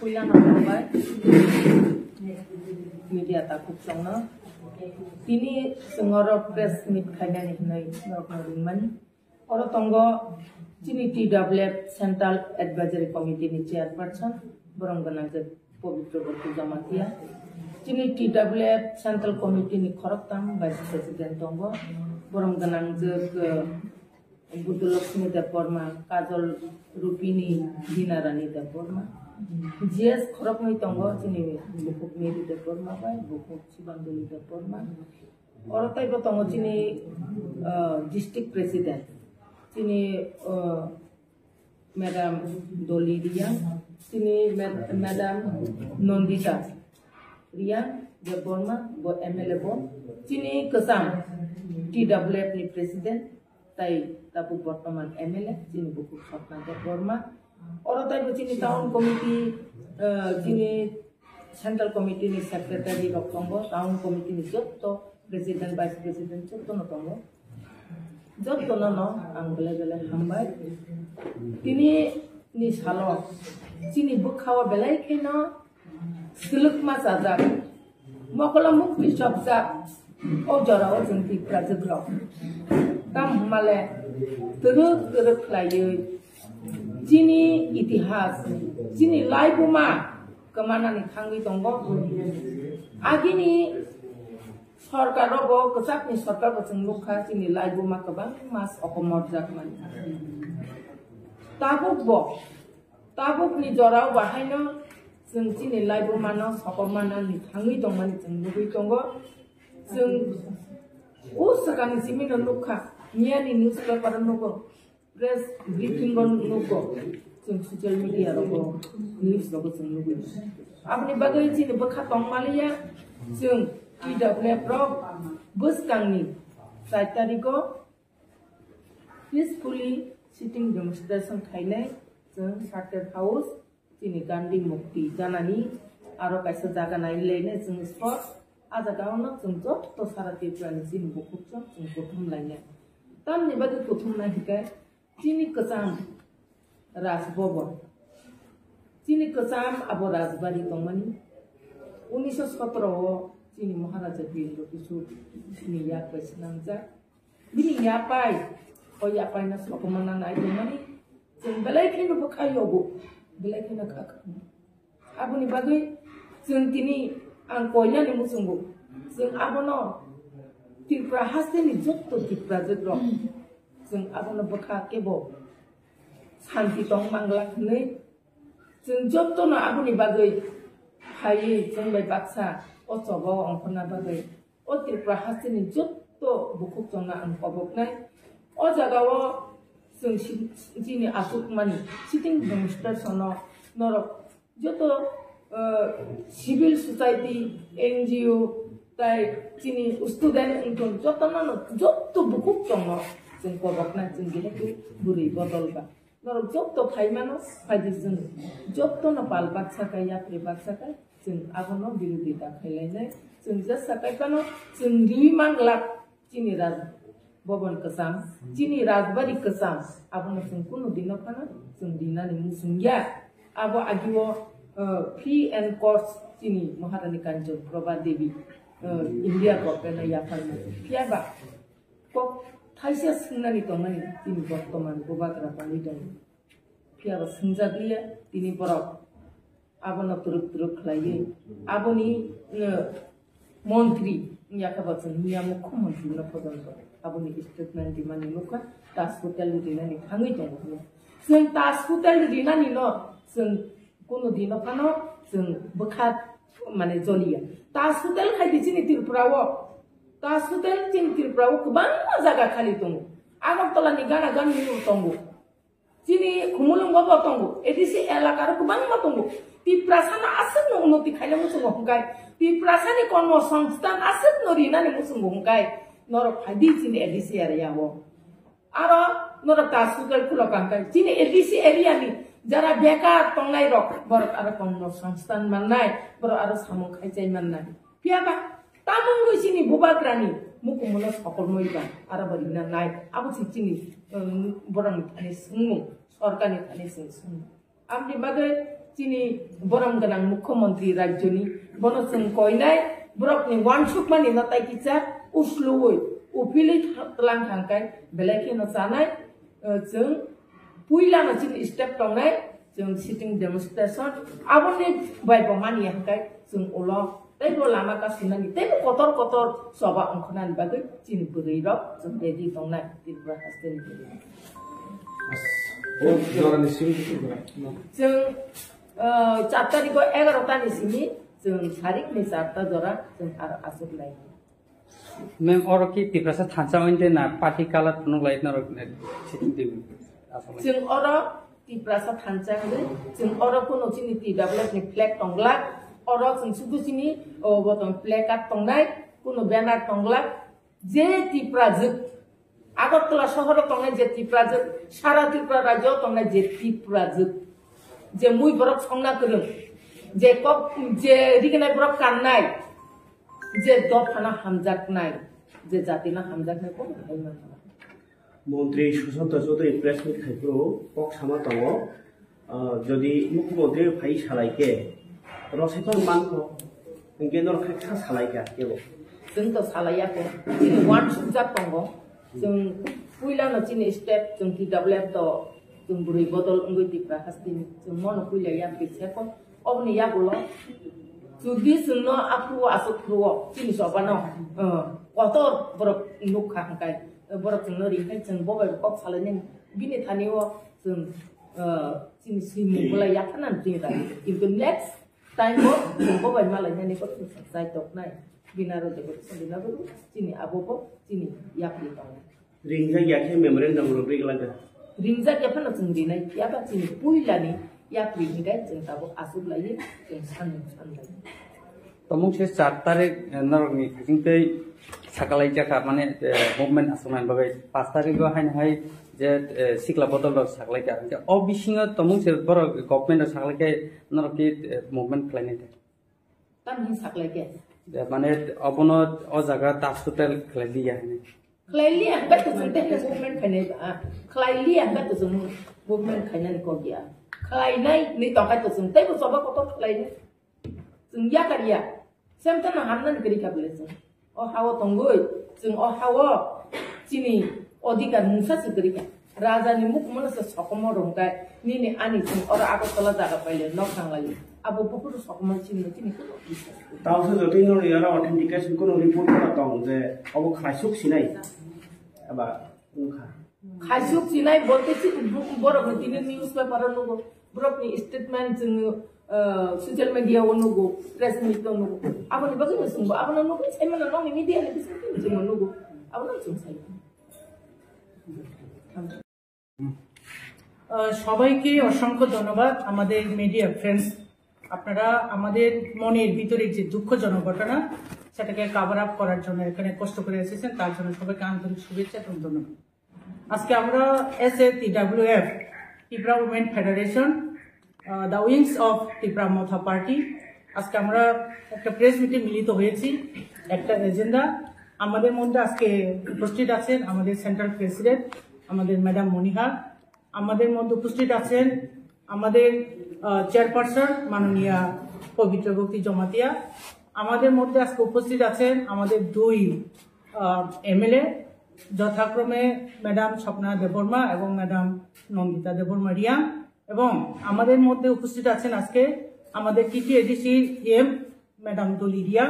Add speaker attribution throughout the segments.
Speaker 1: Pulang apa? Media takut sana. Ini sengoro press meet kaya ni nai normal. Orang tunggu ini TWF Central Advisory Committee ni chairperson borong ganang je Pavitra Berku Jamatia. Ini TWF Central Committee ni khorok tam Vice President tunggu borong ganang je ke Budu Lakshmi Deporma, Kajol Rupini Dinarani Deporma. GS khorok ni tunggu ini Bukuk Meri Deporma bay, Bukuk Sibanduli Deporma. Orang tay tunggu ini District President. Ini Madam Doli Ria, ini Madam Nondita Ria, Deporma, bo MLA bo. Ini kesam TWF ni President. Tai tapu Bortoman MLA, sini buku Sapna Deporma. Orang tai sini Town Committee, sini Central Committee ni Secretary Rokongo, Town Committee ni Jotto, President Vice President Jotto Notongo. Jotto no, Angle Hambai. Tini ni Salo, sini bukhawa belai kena, siluk masada, mokola muk bishop sa, ojara ojunti prajagro. Kam male teruk lagi, sini itihas, sini live ma kemana nih kangwi tonggo, agini sarkar robo kesat nih sarkar berseng luka sini live ma kebang mas okomor jakman, tabuk nih jorau bahayno, sini live ma no okomana nih kangwi tonggo nih cengluki tonggo, sekarang sini luka. Nia ni newspaper nuko, press briefing nuko, social media nuko, news nuko nuko. Apni bagai sini bekat tong Malaysia, tidak boleh pro, bus kami, saya tadi ko, peacefully sitting demonstration Thailand, Charter House, sini Gandhi Mukti, janani, aro kaisa jaga naik lainnya, sport, ada kau nak jot, to sarat itu ane sini buku kutum lainnya. Tam ni bagi kutum naik ke, sini kesam rasbobo, sini kesam abo rasbari tongmani, 1917 sini Maharaja Biru itu sini yapai senangja, bini yapai, yapai nas pemenang naik tongmani, sini belai kini bukai yobu, belai kini kakak, abo ni bagi, sini kini angkonya ni musunggu, sini abo no. Tipra hasil ni jatuh tipra jatuh, jeng apa nak bekak kebo, santi tong manglak ni, jeng jatuh na apa ni bagai, hai jeng bayi baksa, o coba orang pernah bagai, o tipra hasil ni jatuh bukuk jeng na angkobok ni, o jaga o jeng sini asuk mani, sitting demonstration no, norok jatuh civil society NGO tai sini student itu joto nano joto buku congo jeng kobok na jeng gila tu buri botol ba noro joto kai mano kai jeng joto na pal baksa kai ya pri baksa kai jeng ako no biru dita kai lainnya jeng jasa kai kano jeng riwi manglak sini raz bobon kesam sini razbari kesam ako no jeng kuno dino kana jeng dina ni musungya abo agiwo fee and course sini Maharani Kanjeng Prabha Devi India ko pena yapal na kya ba ko thaisia sungnani tongani tini bortoman bobatra pani dong kya ba sungjaglia tini borok abona turuk khlaiye aboni mantri yakabachan niya mukhyamantri na phodonto aboni statement dimani muka tas hotel dinani thangi tong sung tas hotel dinani no sung kuno dino kano sung bekat mana Zolia. Tas hotel kai di sini Tirpurawo. Tas hotel sini Tirpurawo kebang jaga kali tunggu. Agak tola negara gan minum tunggu. Sini kumulung bawa tunggu. Edisi elakar kebang ma tunggu. Di prasana aset no unuti kaya musuh ngkai. Di prasani konmo sangstan aset no rina ni musuh ngkai. Noro hadi sini edisi area wo. Aro noro tas hotel kulo kangkai. Sini edisi area ni. Jara beka tonglai rok borok ara konno sangstan manai borok ara samung kaicai manai piaba tamung lu sini bubakrani muku mulas pakol moiba ara barina nai aku sini borang tani sungu sorkani tani sungu amdi bagai চিনি বরম গানাং মুখ্যমন্ত্রী রাজ্যনি বনো जों কইনাই বরকনি ওয়ানসুক মানি নাতাই কিছা উসলুই उफिलै तलां थांखाय बेलायखिनो जानाय जों पुइलानो चिनि step दंनाय जों sitting demonstration आबोनि बायबो मानि हांखाय जों उलो तैबो लामा गासिनानि तैबो कतर कतर सभा अंखनानि बागै चिनि बोरैरो जों रेडि दंनाय त्रिपुरा हास्टेलनि जों 4 तारिखआव 11 तानिसिमनि जों तारिखनि 4 जरा जों आरो आसुगलाय
Speaker 2: मैम और की तिप्रसा थांचा वंदे ना पार्टी काला तुनु लाइट ना सिटिंग टीम
Speaker 1: जों और तिप्रसा थांचा हले जों और कोनो चिनि टीडब्ल्यूएफ नि फ्लैग तंगला और जों सुदुसिनि बतन फ्लैग का तंगनाय कोनो बैनर तंगला जे तिप्राजो आगरतला शहर तंगनाय जे तिप्राजो सारा त्रिपुरा राज्य तंगनाय जे तिप्राजो जे मुई बरक संना करम जे कब जे रिगनाय बरक काननाय जे दफाना हामजाकनाय जे जातिना हामजाकनाय को हायमान
Speaker 3: মন্ত্রী সুশান্ত চৌধুরী প্রেস মিট খাইপ্রো কক সামা দङ যদি মুখ্যমন্ত্রী ফাই সালাইকে रसेतन मानखौ केन्द्र खायसा सालायगा केबो
Speaker 1: जों तो सालायाखै जों वान सुजात दङ जों पुइलानो चिनि स्टेप जों टीडब्ल्यूएफ तो जों बुरै बदल अंगैतिफ्रा हास्तिनि जों मन पुइलाया बिसेको अबनि यागुलो जुदि जोंनो आखु आसुख्रुव चिनि सबानो कतर बरक नुखा हांखाय बरक जोंनो रिखाय जों बबाय कक सालायनि बिनि थानियो जों चिनि सिमुगला याथानान दिंगा किन्तु नेक्स्ट टाइम जों बबाय मालायनि को जाय दकनाय बिनारो देबो सदिनाबो चिनि आबोबो चिनि याखि दङ
Speaker 3: रिंजा याखे मेमोरेन्डाम रग्रिगलांगा
Speaker 1: रिंजा केफानो जों रिनाय याबा चिनि पुइलानि याखि हिगाय जों दाबो आसुबलायो जों सानलायो
Speaker 2: तमुक से 4 तारिख नरगनि थिंकै साकालाय जाका माने गभर्नमेन्ट आसनाय बागै 5 तारिखआव हाय जे सिक्ला बदल साकलायका अ बिसिङा तमुक से बर गभर्नमेन्ट साकलायके नरकि मुभमेन्ट खालायनाय
Speaker 1: तामहि साकलायके
Speaker 2: माने अबन अ जागा टास्क टोटल खालायलिया
Speaker 1: खालायलिया बात जों ते मुभमेन्ट खायनाय खालायलिया बात जों मुभमेन्ट खायनाय को गया खालायनाय नि तंखाय तो जों तेबो सबा कत खालायनो जों या करिया सेमतन हामनान करि खाबले जों अ हाव तंगै जों अ हाव चिनि अधिकार मुसासि करिका राजानि मुख मनस सकम रंगाय निनि आनि जों और आगरतला जागा पाइले नखांलायो अब बहुत सकम चिनि चिनि
Speaker 3: तावसो जति न यारा ऑथेंटिकेशन को रिपोर्ट करा दं जे अब खाइसुक सिनाय एबा उखा
Speaker 1: खाइसुक सिनाय बोलते छि बरक दिनि न्यूज पेपर नुगो बरकनि स्टेटमेंट जों सोशल मीडिया नुगो प्रेस मीट नुगो आबनि बगै जों आबन नुगो साइमन ननि मीडिया नि बिसि जों नुगो आबन जों साइ
Speaker 4: সবাইকে অসংখ্য ধন্যবাদ আমাদের মিডিয়া ফ্রেন্ডস আপনারা আমাদের মনের ভিতরে যে দুঃখজনক ঘটনা সেটাকে কভার আপ করার জন্য এখানে কষ্ট করে এসেছেন তার জন্য সবাইকে আন্তরিক শুভেচ্ছা এবং ধন্যবাদ আজকে আমরা SATWF Tripura women federation the wings of Tripura Motha party আজকে আমরা একটা প্রেস মিটে মিলিত হয়েছি একটা এজেন্ডা আমাদের মধ্যে আজকে উপস্থিত আছেন আমাদের সেন্ট্রাল প্রেসিডেন্ট আমাদের ম্যাডাম মনিহা আমাদের মধ্যে উপস্থিত আছেন আমাদের চেয়ারপারসন মাননীয়া পবিত্র ভক্তি জমাতিয়া আমাদের মধ্যে আজকে উপস্থিত আছেন আমাদের দুই এমএলএ যথাক্রমে ম্যাডাম স্বপ্না দেববর্মা এবং ম্যাডাম নন্দিতা দেববর্মা রিয়া এবং আমাদের মধ্যে উপস্থিত আছেন আজকে আমাদের TTADC এম ম্যাডাম দলি রিয়া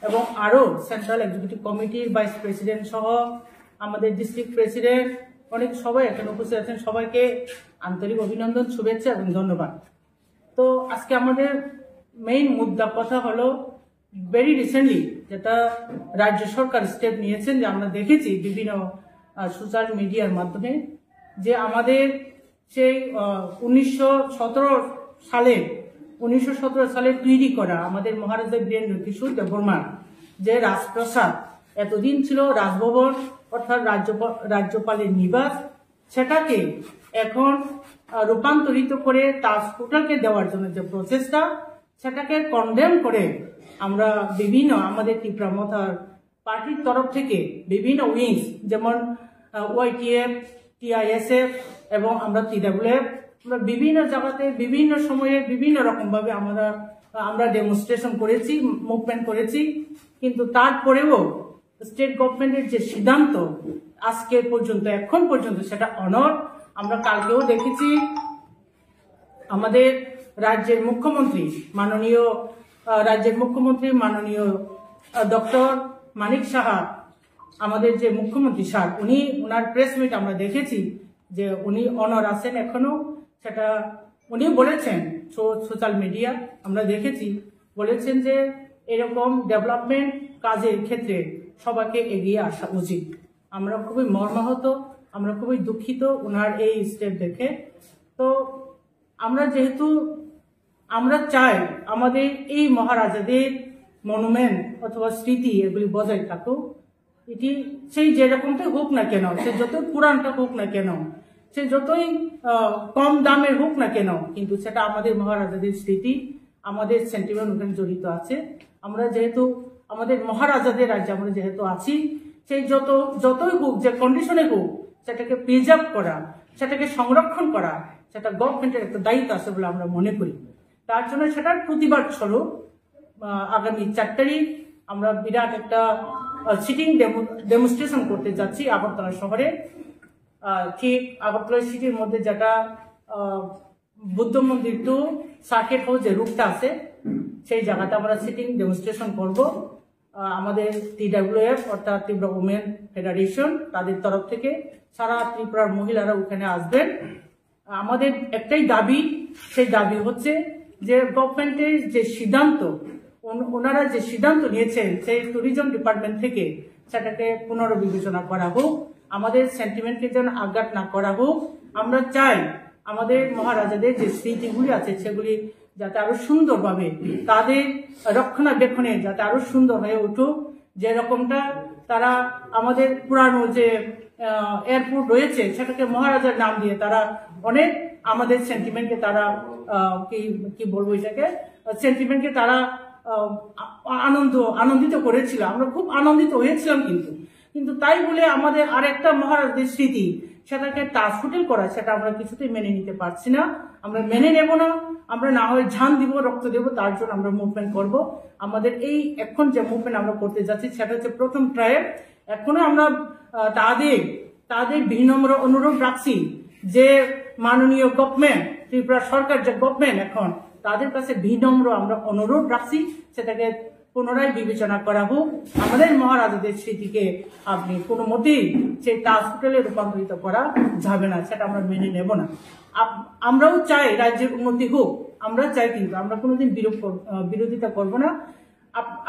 Speaker 4: এবং আরো সেন্ট্রাল এক্সিকিউটিভ কমিটির ভাইস প্রেসিডেন্ট সহ আমাদের ডিস্ট্রিক্ট প্রেসিডেন্ট অনেক সবাই এখানে উপস্থিত আছেন সবাইকে আন্তরিক অভিনন্দন শুভেচ্ছা এবং ধন্যবাদ তো আজকে আমাদের মেইন মুদ্রা কথা হলো ভেরি রিসেন্টলি যেটা রাজ্য সরকার স্টেপ নিয়েছেন যে আমরা দেখেছি বিভিন্ন সোশ্যাল মিডিয়ার মাধ্যমে যে আমাদের সেই 1917 সালে তৈরি করা আমাদের মহারাজা বীরেন্দ্র কিশোর দেববর্মার যে রাজপ্রাসাদ এতদিন ছিল রাজভবন অর্থাৎ রাজ্যপালের নিবাস সেটাকে এখন রূপান্তরিত করে তাজ হোটেলকে দেওয়ার জন্য যে প্রচেষ্টা সেটাকে কন্ডেম করে আমরা বিভিন্ন আমাদের ত্রিপুরা মথার পার্টির তরফ থেকে বিভিন্ন উইংস যেমন YTF TISF এবং আমরা TWF আমরা বিভিন্ন জায়গাতে বিভিন্ন সময়ে বিভিন্ন রকম ভাবে আমরা ডেমনস্ট্রেশন করেছি, মুভমেন্ট করেছি, কিন্তু তারপরেও স্টেট গভর্নমেন্টের যে সিদ্ধান্ত আজকে পর্যন্ত এখন পর্যন্ত সেটা অনড়। আমরা কালকেও দেখেছি আমাদের রাজ্যের মুখ্যমন্ত্রী মাননীয় ডক্টর মানিক সাহা, আমাদের যে মুখ্যমন্ত্রী স্যার, উনার প্রেস মিট আমরা দেখেছি যে উনি অনড় আছেন এখনো। সেটা উনি বলেছেন সোশ্যাল মিডিয়া আমরা দেখেছি, বলেছেন যে এরকম ডেভেলপমেন্ট কাজের ক্ষেত্রে সবাইকে এগিয়ে আসা উচিত। আমরা খুবই মর্মাহত, আমরা খুবই দুঃখিত ওনার এই স্টেপ দেখে। তো আমরা চাই আমাদের এই মহারাজাদের মনুমেন্ট অথবা স্মৃতি এগুলি বজায় থাকুক। এটি সেই যেরকমটাই হোক না কেন, সে যতই পুরানটা হোক না কেন, সে যতই কম দামের হোক না কেন, কিন্তু সেটা আমাদের মহারাজাদের স্মৃতি, আমাদের সেন্টিমেন্ট ওখানে জড়িত আছে। আমরা যেহেতু আমাদের মহারাজাদের রাজ্যে আমরা যেহেতু আছি, সেই যতই হোক, যে কন্ডিশনে হোক, সেটাকে প্রিজার্ভ করা, সেটাকে সংরক্ষণ করা, সেটা গভর্নমেন্টের একটা দায়িত্ব আছে বলে আমরা মনে করি। তার জন্য সেটার প্রতিবাদ স্বরূপ আগামী 4 তারিখ আমরা বিরাট একটা সিটিং ডেমনস্ট্রেশন করতে যাচ্ছি আগরতলা শহরে। ঠিক আগরতলা সিটির মধ্যে যেটা বুদ্ধ মন্দির টু সার্কিট হাউস যে রুটটা আছে, সেই জায়গাতে আমরা সিটিং ডেমনস্ট্রেশন করব। আমাদের TWF অর্থাৎ ত্রিপুরা উমেন ফেডারেশন, তাদের তরফ থেকে সারা ত্রিপুরার মহিলারা ওখানে আসবেন। আমাদের একটাই দাবি, সেই দাবি হচ্ছে যে গভর্নমেন্টের যে সিদ্ধান্ত, ওনারা যে সিদ্ধান্ত নিয়েছেন সেই ট্যুরিজম ডিপার্টমেন্ট থেকে, সেটাকে পুনর্বিবেচনা করা হোক, আমাদের সেন্টিমেন্টকে যেন আঘাত না করা হোক। আমরা চাই আমাদের মহারাজাদের যে স্মৃতিগুলি আছে সেগুলি যাতে আরো সুন্দরভাবে তাদের রক্ষণাবেক্ষণে যাতে আরো সুন্দর হয়ে উঠুক। যেরকমটা তারা আমাদের পুরানো যে এয়ারপোর্ট রয়েছে সেটাকে মহারাজার নাম দিয়ে তারা অনেক আমাদের সেন্টিমেন্টকে তারা কি বলবো এটাকে সেন্টিমেন্টকে তারা আনন্দিত করেছিল। আমরা খুব আনন্দিত হয়েছিলাম, কিন্তু তাই বলে আমাদের আরেকটা মহারাজদের স্মৃতি সেটাকে টাচ হোটেল করা, সেটা আমরা কিছুতেই মেনে নিতে পারছি না। আমরা মেনে নেব না। আমরা না হয় জান দিব, রক্ত দেব, তার জন্য আমরা মুভমেন্ট করব। আমাদের এই এখন যে মুভমেন্ট আমরা করতে যাচ্ছি সেটা হচ্ছে প্রথম ট্রায়াল। এখনো আমরা তাদের বিনম্র অনুরোধ রাখছি যে মাননীয় গভর্নমেন্ট, ত্রিপুরা সরকার যে গভর্নমেন্ট এখন, তাদের কাছে বিনম্র আমরা অনুরোধ রাখছি সেটাকে পুনরায় বিবেচনা করা হোক। আমাদের মহারাজাদের স্মৃতিকে আপনি কোনো মতেই সেই টাচ হোটেলে রূপান্তরিত করা যাবে না, সেটা আমরা মেনে নেব না। আমরাও চাই রাজ্যের উন্নতি হোক, আমরা চাই, কিন্তু আমরা কোনোদিন বিরোধিতা করব না।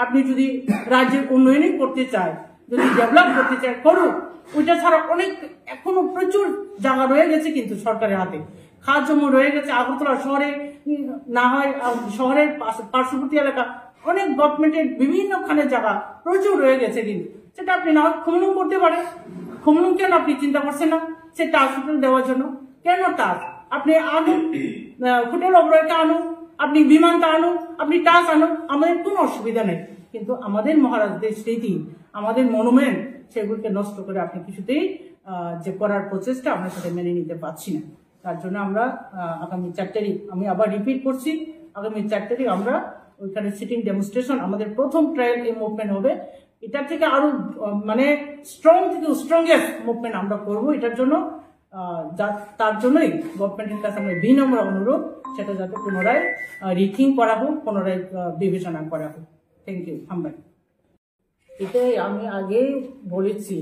Speaker 4: আপনি যদি রাজ্যের উন্নয়নই করতে চায়, যদি ডেভেলপ করতে চায়, করুক। ওইটা ছাড়া অনেক এখনো প্রচুর জায়গা রয়ে গেছে কিন্তু সরকারের হাতে, খাস জমি রয়ে গেছে আগরতলা শহরে, না হয় শহরের পার্শ্ববর্তী এলাকা অনেক গভর্নমেন্টের বিভিন্নখানে জায়গা প্রচুর রয়ে গেছে, কিন্তু সেটা আপনি না হয় খনন করতে পারেন। খনন কেন আপনি চিন্তা করছেন না? সে টাচ হোটেল দেওয়ার জন্য কেন টাচ? আপনি আনুন, হোটেল অপারেটরকে আনুন, আপনি বিমানটা আনুন, আপনি টাচ আনুন, আমাদের কোনো অসুবিধা নেই। কিন্তু আমাদের মহারাজদের স্মৃতি, আমাদের মনুমেন্ট, সেগুলোকে নষ্ট করে আপনি কিছুতেই যে করার প্রচেষ্টা আমরা সেটা মেনে নিতে পারছি না। তার জন্য আমরা আগামী 4 তারিখ, আমি আবার রিপিট করছি, আগামী 4 তারিখ আমরা ওইখানে সিটিং ডেমনস্ট্রেশন, আমাদের প্রথম ট্রায়াল এই মুভমেন্ট হবে। এটার থেকে আরো মানে স্ট্রংগেস্ট মুভমেন্ট আমরা করবো এটার জন্য। তার জন্যই গভর্নমেন্টের কাছে আমরা বিনম্র অনুরোধ, সেটা যাতে পুনরায় রিথিং করা হোক, পুনরায় বিবেচনা করা হোক। Thank you. এটাই আমি আগেই বলেছি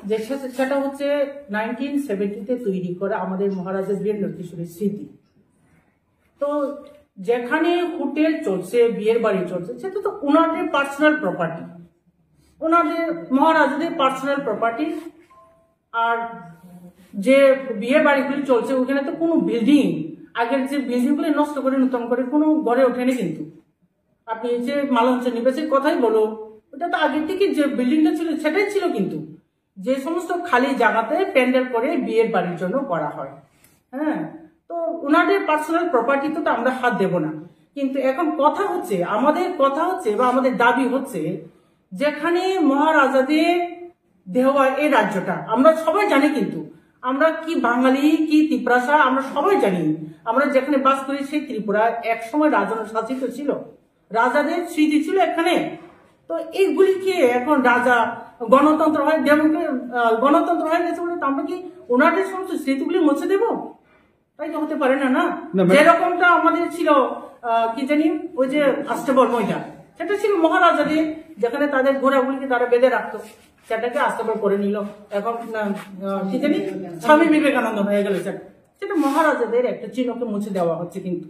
Speaker 4: যে সেটা হচ্ছে 1970-তে তৈরি করা আমাদের মহারাজা বীরেন্দ্র কিশোরের স্মৃতি। তো যেখানে হোটেল চলছে, বিয়ের বাড়ি চলছে, সেটা তো ওনাদের পার্সোনাল প্রপার্টি, ওনাদের মহারাজাদের পার্সোনাল প্রপার্টি। আর যে বিয়ে বাড়িগুলি চলছে ওখানে তো কোনো বিল্ডিং, আগের যে বিল্ডিংগুলি নষ্ট করে নতুন করে কোনো গড়ে ওঠেনি। কিন্তু আপনি যে মালঞ্চ নিবাসের কথাই বলো, ওটা তো আগের থেকে যে বিল্ডিংটা ছিল সেটাই ছিল, কিন্তু যে সমস্ত খালি জায়গাতে প্যান্ডেল করে বিয়ের বাড়ির জন্য করা হয়। হ্যাঁ, তো ওনাদের পার্সোনাল প্রপার্টি তো আমরা হাত দেব না। কিন্তু এখন কথা হচ্ছে, আমাদের কথা হচ্ছে বা আমাদের দাবি হচ্ছে, যেখানে মহারাজাদের দেওয়া এই রাজ্যটা আমরা সবাই জানি, কিন্তু আমরা কি বাঙালি কি ত্রিপুরা আমরা সবাই জানি। আমরা যেখানে বাস করি সেই ত্রিপুরা এক সময় রাজা শাসিত ছিল, রাজাদের স্মৃতি ছিল এখানে। তো এইগুলি কি এখন রাজা গণতন্ত্র হয়, গণতন্ত্র হয়ে গেছে বলে আমরা কি ওনাদের সমস্ত স্মৃতিগুলি মুছে দেব? তাই তো হতে পারে না। না, যেরকমটা আমাদের ছিল কি জানি ওই যে আস্তাবল ময়দান, সেটা ছিল মহারাজাদের, যেখানে তাদের ঘোড়াগুলিকে তারা বেঁধে রাখতো, সেটাকে আস্তাবল করে নিল। এখন কি জানি স্বামী বিবেকানন্দ হয়ে গেল, সেটা মহারাজাদের একটা চিহ্নকে মুছে দেওয়া হচ্ছে। কিন্তু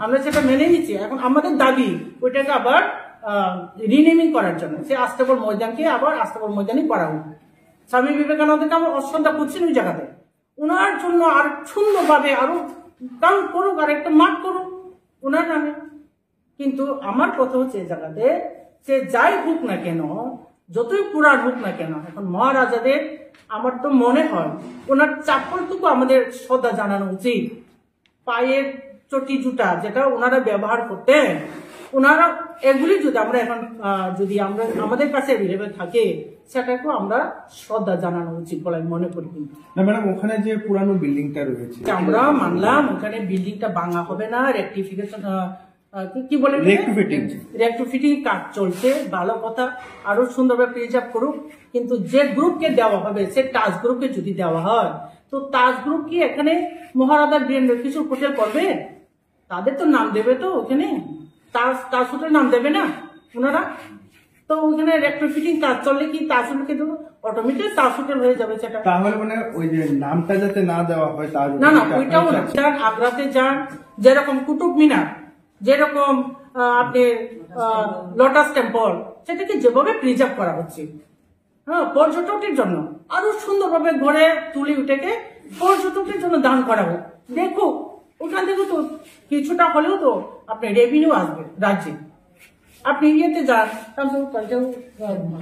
Speaker 4: আমরা সেটা মেনে নিচ্ছি। এখন আমাদের দাবি ওইটাকে আবার রিনেমিং করার জন্য, সে আস্তাবল ময়দানকে আবার আস্তাবল ময়দানই করা হোক। স্বামী বিবেকানন্দকে আমরা অশ্রদ্ধা করছি ওই জায়গাতে, ওনার জন্য আর সুন্দরভাবে আরো কাম করুক, আর একটা মাঠ করুক ওনার নামে। কিন্তু আমার কথা হচ্ছে এই জায়গাতে সে যাই হোক না কেন, যতই পুরাণ হোক না কেন, এখন মহারাজাদের আমার তো মনে হয় ওনার চাপ্পলটুকু আমাদের শ্রদ্ধা জানানো উচিত। পায়ের চটি জুতা যেটা ওনারা ব্যবহার করতেন, ওনারা এগুলি যদি আমরা এখন যদি আমরা আমাদের কাছে অ্যাভেলেবেল থাকে, সেটাকেও আমরা শ্রদ্ধা জানানো উচিত বলে আমি মনে করি। কিন্তু
Speaker 5: না ম্যাডাম, ওখানে যে পুরানো বিল্ডিংটা রয়েছে,
Speaker 4: আমরা মানলাম ওখানে বিল্ডিংটা ভাঙা হবে না, রেকটিফিকেশন কি বলে রেকটিফিটিং কাজ চলছে, ভালো কথা, আরো সুন্দরভাবে প্রিজার্ভ করুক। কিন্তু যে গ্রুপকে দেওয়া হবে, সে টাচ গ্রুপকে যদি দেওয়া হয়, তো টাচ গ্রুপ কি এখানে মহারাজা বীরেন্দ্র কিশোর হোটেল করবে? তাদের তো নাম দেবে, তো ওখানে টাচ হোটেল নাম দেবে না ওনারা। তো ওখানে রেকটিফিটিং কাজ চললে কি টাচ হোটেলকে দেবো, অটোমেটিক টাচ হোটেল হয়ে যাবে সেটা।
Speaker 5: তাহলে মানে ওই যে নামটা যাতে না দেওয়া হয় তার
Speaker 4: না, ওইটাও না। আগ্রাতে যান, যেরকম কুতুব মিনার, যেরকম আপনি লোটাস টেম্পল, সেটাকে যেভাবে প্রিজার্ভ করা হচ্ছে, হ্যাঁ, পর্যটকের জন্য আরো সুন্দরভাবে ঘরে তুলে উঠেকে পর্যটকের জন্য দান করা হোক। দেখো ওখান থেকে তো কিছুটা হলেও তো আপনার রেভিনিউ আসবে রাজ্যে। আপনি ইয়েতে যান,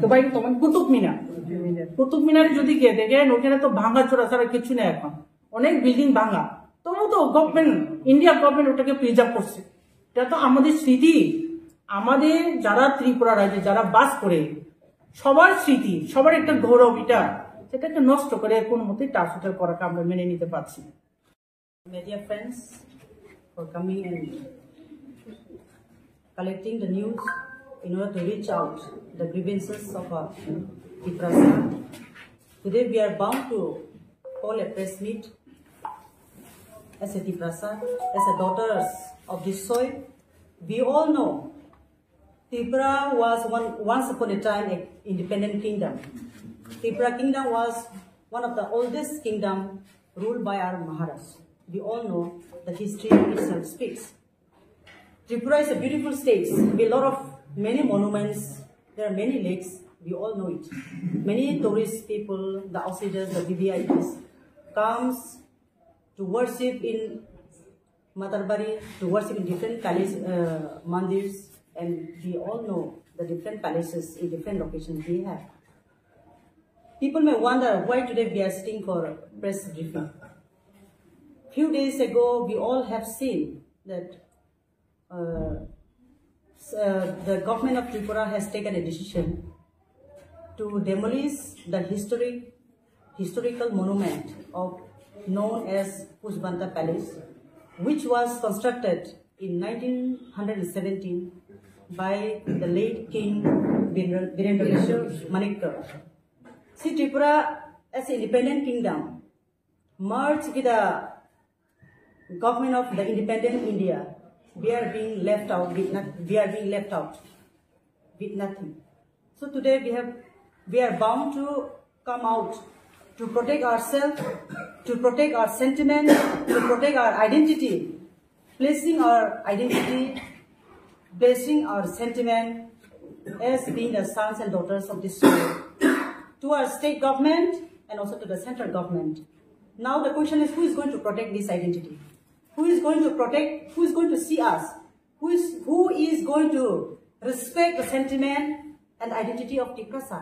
Speaker 4: তোমার কুতুব মিনারে যদি গিয়ে দেখেন, ওখানে তো ভাঙা চোরা ছাড়া কিছু নেই, এখন অনেক বিল্ডিং ভাঙা, তবু তো গভর্নমেন্ট, ইন্ডিয়া গভর্নমেন্ট ওটাকে প্রিজার্ভ করছে। এটা তো আমাদের স্মৃতি, আমাদের যারা ত্রিপুরা রাজ্যে যারা বাস করে সবার স্মৃতি, সবার একটা গৌরব, এটা সেটাকে নষ্ট করে কোনো মতেই টাচ হোটেল করাকে আমরা মেনে নিতে পারছি না। Media friends for coming and collecting the news in order to reach out the grievances of Tiprasa. Today we are bound to call a press meet as a Tiprasa, as a daughters of this soil. We all know Tripura was once upon a time an independent kingdom. Tripura kingdom was one of the oldest kingdom ruled by our Maharaj. We all know the history itself speaks. Tripura is a beautiful state with a lot of many monuments. There are many lakes. We all know it. Many tourist people, the outsiders, the VVIPs, comes to worship in Matarbari, to worship in different palace, mandirs, and we all know the different palaces in different locations we have. People may wonder why today we are sitting for press briefing. Few days ago, we all have seen that the government of Tripura has taken a decision to demolish the historical monument known as Pushbanta Palace, which was constructed in 1917 by the late King Virendra Kishore Manikkar. See, Tripura as an independent kingdom merged with the government of the independent India. We are being left out with nothing. So today we are bound to come out to protect ourselves, to protect our sentiment, to protect our identity, placing our identity, placing our sentiment as being the sons and daughters of this soil to our state government and also to the central government. Now the question is, who is going to protect this identity? Who is going to protect, who is going to see us? Who is going to respect the sentiment and identity of Tiprasa?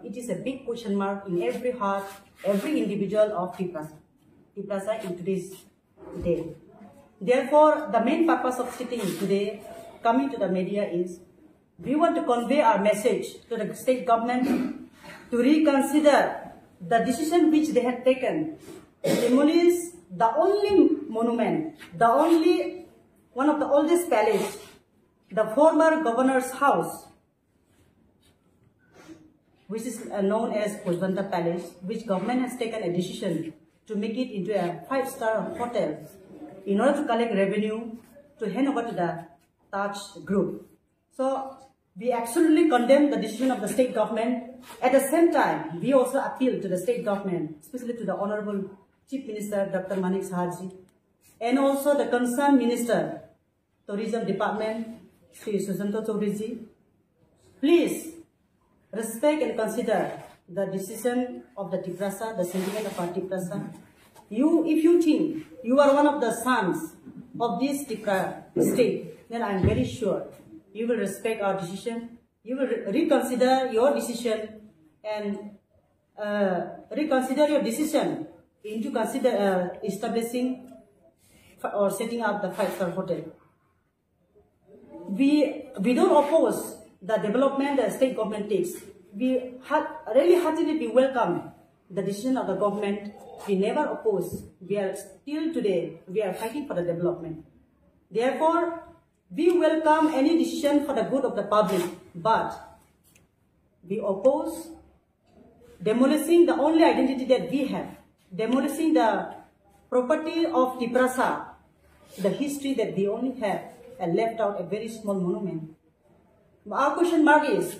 Speaker 4: It is a big question mark in every heart, every individual of Tiprasa in today's day. Therefore, the main purpose of sitting today, coming to the media, is we want to convey our message to the state government to reconsider
Speaker 6: the decision which they had taken to demolish the only monument, one of the oldest palace, the former governor's house, which is known as Pushbanda Palace, which government has taken a decision to make it into a 5-star hotel in order to collect revenue to hand over to the Taj group. So we absolutely condemn the decision of the state government. At the same time, we also appeal to the state government, especially to the Honorable Chief Minister Dr. Manik Sahaji, and also the concerned Minister, Tourism Department, Sri Susanto Chaudhary. Please respect and consider the decision of the Tiprasa, the sentiment of our Tiprasa. If you think you are one of the sons of this Tipra state, then I am very sure you will respect our decision. You will reconsider your decision and reconsider your decision into establishing or setting up the 5-star hotel. We don't oppose the development the state government takes. We really heartily welcome the decision of the government. We never oppose. We are still today, we are fighting for the development. Therefore, we welcome any decision for the good of the public, but we oppose demolishing the only identity that we have, demolishing the property of Tiprasa, the history that we only have, and left out a very small monument. Our question mark is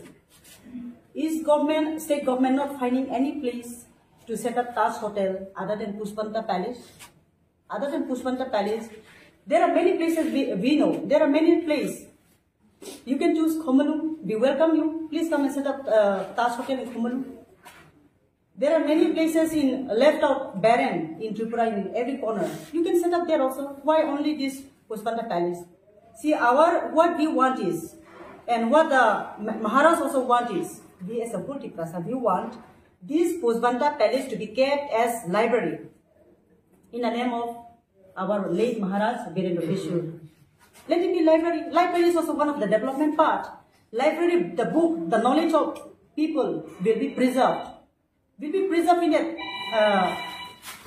Speaker 6: state government not finding any place to set up Taj Hotel other than Pushbanda Palace? Other than Pushbanda Palace, there are many places we know. There are many places. You can choose Khomalung. We welcome you. Please come and set up Taj Hotel in Khomalung. There are many places left out barren in Tripura in every corner. You can set up there also. Why only this Pushbanda Palace? See, what we want is, and what the Maharaj also want is, we as a whole Tiprasa, we want this Pushbanda Palace to be kept as library in the name of our late Maharaj Virendra Vishnu. Let it be library. Library is also one of the development part. Library, the book, the knowledge of people will be preserved. Will be preserved in that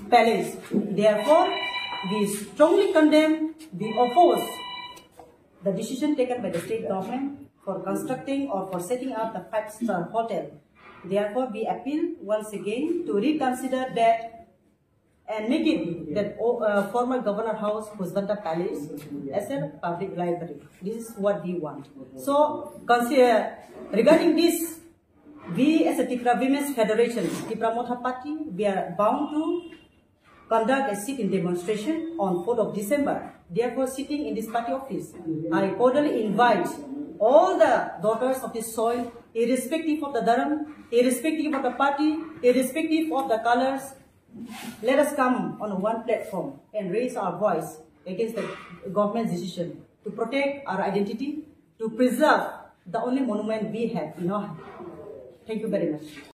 Speaker 6: palace. Therefore, we strongly condemn, we oppose the decision taken by the state government for constructing or for setting up the 5-star hotel. Therefore, we appeal once again to reconsider that and make it that former governor house, Pushbanda Palace, as a public library. This is what we want. So, regarding this, we as a Tipra Women's Federation, Tipra Motha Party, we are bound to conduct a sit-in demonstration on 4th of December. Therefore, sitting in this party office, I cordially invite all the daughters of this soil, irrespective of the dharam, irrespective of the party, irrespective of the colors, let us come on one platform and raise our voice against the government's decision to protect our identity, to preserve the only monument we have in our hand. Thank you very much.